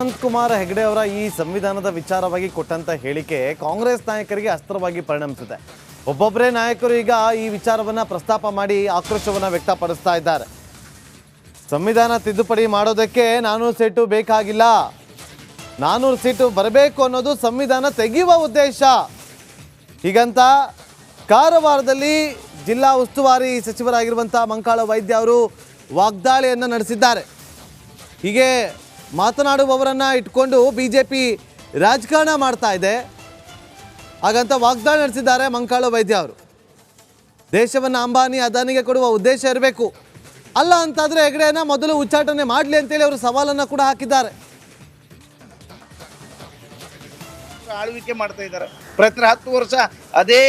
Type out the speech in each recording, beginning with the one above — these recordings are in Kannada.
ಅನಂತ್ ಕುಮಾರ್ ಹೆಗಡೆ ಅವರ ಈ ಸಂವಿಧಾನದ ವಿಚಾರವಾಗಿ ಕೊಟ್ಟಂತ ಹೇಳಿಕೆ ಕಾಂಗ್ರೆಸ್ ನಾಯಕರಿಗೆ ಅಸ್ತ್ರವಾಗಿ ಪರಿಣಮಿಸಿದೆ. ಒಬ್ಬೊಬ್ಬರೇ ನಾಯಕರು ಈಗ ಈ ವಿಚಾರವನ್ನ ಪ್ರಸ್ತಾಪ ಮಾಡಿ ಆಕ್ರೋಶವನ್ನ ವ್ಯಕ್ತಪಡಿಸ್ತಾ ಇದ್ದಾರೆ. ಸಂವಿಧಾನ ತಿದ್ದುಪಡಿ ಮಾಡೋದಕ್ಕೆ 400 ಸೀಟು ಬೇಕಾಗಿಲ್ಲ, 400 ಸೀಟು ಬರಬೇಕು ಅನ್ನೋದು ಸಂವಿಧಾನ ತೆಗೆಯುವ ಉದ್ದೇಶ. ಹೀಗಂತ ಕಾರವಾರದಲ್ಲಿ ಜಿಲ್ಲಾ ಉಸ್ತುವಾರಿ ಸಚಿವರಾಗಿರುವಂಥ ಮಂಕಾಳ ವೈದ್ಯ ಅವರು ವಾಗ್ದಾಳಿಯನ್ನು ನಡೆಸಿದ್ದಾರೆ. ಹೀಗೆ ಮಾತನಾಡುವವರನ್ನ ಇಟ್ಕೊಂಡು ಬಿಜೆಪಿ ರಾಜಕಾರಣ ಮಾಡ್ತಾ ಇದೆ. ಹಾಗಂತ ವಾಗ್ದಾಳಿ ನಡೆಸಿದ್ದಾರೆ ಮಂಕಾಳ ವೈದ್ಯ ಅವರು. ದೇಶವನ್ನು ಅಂಬಾನಿ ಅದಾನಿಗೆ ಕೊಡುವ ಉದ್ದೇಶ ಇರಬೇಕು, ಅಲ್ಲ ಅಂತಾದರೆ ಹೆಗಡೆಯನ್ನ ಮೊದಲು ಉಚ್ಚಾಟನೆ ಮಾಡಲಿ ಅಂತೇಳಿ ಅವರು ಸವಾಲನ್ನು ಕೂಡ ಹಾಕಿದ್ದಾರೆ. ಆಳ್ವಿಕೆ ಮಾಡ್ತಾ ಇದ್ದಾರೆ. ಪ್ರತಿ 10 ವರ್ಷ ಅದೇ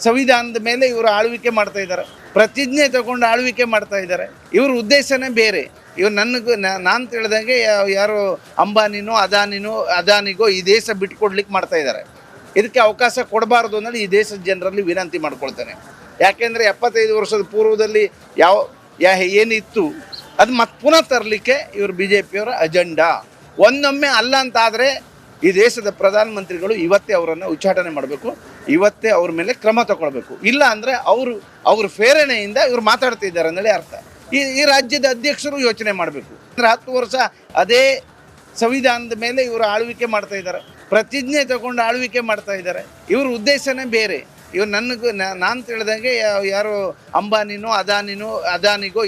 ಸಂವಿಧಾನದ ಮೇಲೆ ಇವರು ಆಳ್ವಿಕೆ ಮಾಡ್ತಾ ಇದ್ದಾರೆ. ಪ್ರತಿಜ್ಞೆ ತಗೊಂಡು ಆಳ್ವಿಕೆ ಮಾಡ್ತಾ ಇದ್ದಾರೆ. ಇವ್ರ ಉದ್ದೇಶನೇ ಬೇರೆ. ಇವ್ರು ನಾನು ತಿಳಿದಂಗೆ ಯಾರು ಅಂಬಾನಿನೋ ಅದಾನಿಗೋ ಈ ದೇಶ ಬಿಟ್ಕೊಡ್ಲಿಕ್ಕೆ ಮಾಡ್ತಾ ಇದ್ದಾರೆ. ಇದಕ್ಕೆ ಅವಕಾಶ ಕೊಡಬಾರ್ದು ಅನ್ನೋದು ಈ ದೇಶದ ಜನರಲ್ಲಿ ವಿನಂತಿ ಮಾಡ್ಕೊಳ್ತೇನೆ. ಯಾಕೆಂದರೆ 75 ವರ್ಷದ ಪೂರ್ವದಲ್ಲಿ ಏನಿತ್ತು ಅದು ಮತ್ತೆ ಪುನಃ ತರಲಿಕ್ಕೆ ಇವರು BJPಯವರ ಅಜೆಂಡಾ. ಒಂದೊಮ್ಮೆ ಅಲ್ಲ ಅಂತಾದರೆ ಈ ದೇಶದ ಪ್ರಧಾನಮಂತ್ರಿಗಳು ಇವತ್ತೇ ಅವರನ್ನು ಉಚ್ಚಾಟನೆ ಮಾಡಬೇಕು, ಇವತ್ತೇ ಅವ್ರ ಮೇಲೆ ಕ್ರಮ ತಗೊಳ್ಬೇಕು. ಇಲ್ಲ ಅಂದರೆ ಅವ್ರ ಪ್ರೇರಣೆಯಿಂದ ಇವರು ಮಾತಾಡ್ತಿದ್ದಾರೆ ಅನ್ನೋದೇ ಅರ್ಥ. ಈ ರಾಜ್ಯದ ಅಧ್ಯಕ್ಷರು ಯೋಚನೆ ಮಾಡಬೇಕು. 10 ವರ್ಷ ಅದೇ ಸಂವಿಧಾನದ ಮೇಲೆ ಇವರು ಆಳ್ವಿಕೆ ಮಾಡ್ತಾ ಇದ್ದಾರೆ. ಪ್ರತಿಜ್ಞೆ ತಗೊಂಡು ಆಳ್ವಿಕೆ ಮಾಡ್ತಾ ಇದ್ದಾರೆ. ಇವ್ರ ಉದ್ದೇಶನೇ ಬೇರೆ. ಇವ್ರು ನಾನು ತಿಳಿದಂಗೆ ಯಾರು ಅಂಬಾನಿನೋ ಅದಾನಿಗೋ